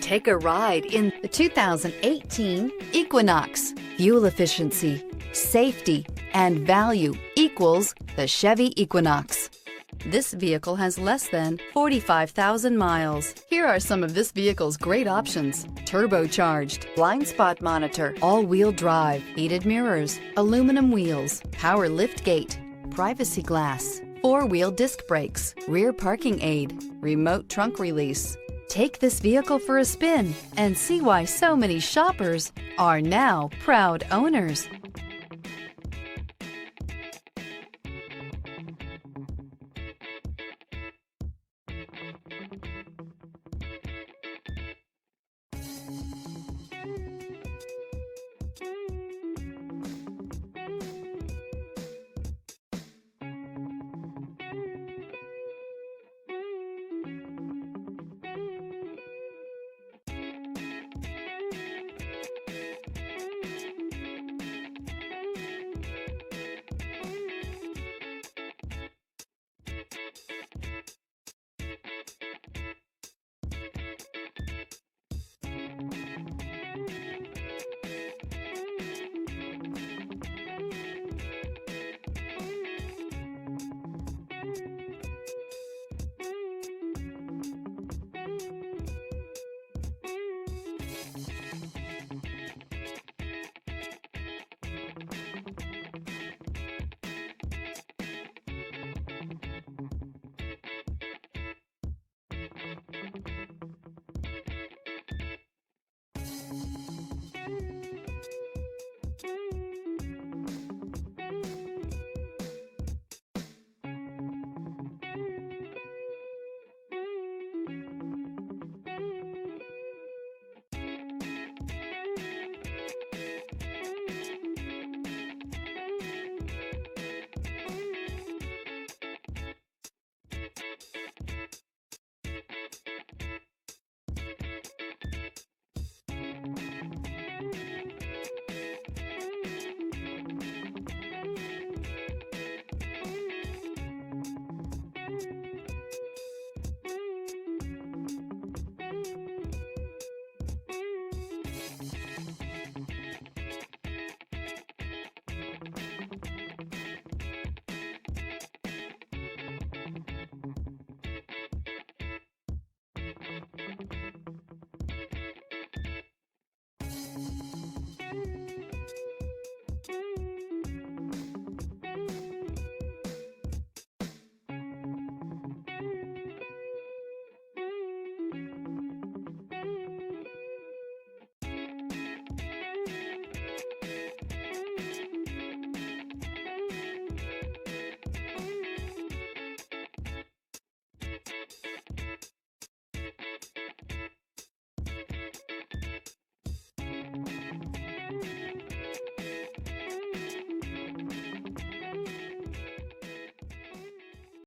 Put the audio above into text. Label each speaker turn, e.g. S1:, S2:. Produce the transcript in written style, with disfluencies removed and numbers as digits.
S1: Take a ride in the 2018 Equinox. Fuel efficiency, safety, and value equals the Chevy Equinox. This vehicle has less than 45,000 miles. Here are some of this vehicle's great options: turbocharged, blind spot monitor, all-wheel drive, heated mirrors, aluminum wheels, power liftgate, privacy glass, four-wheel disc brakes, rear parking aid, remote trunk release. Take this vehicle for a spin and see why so many shoppers are now proud owners.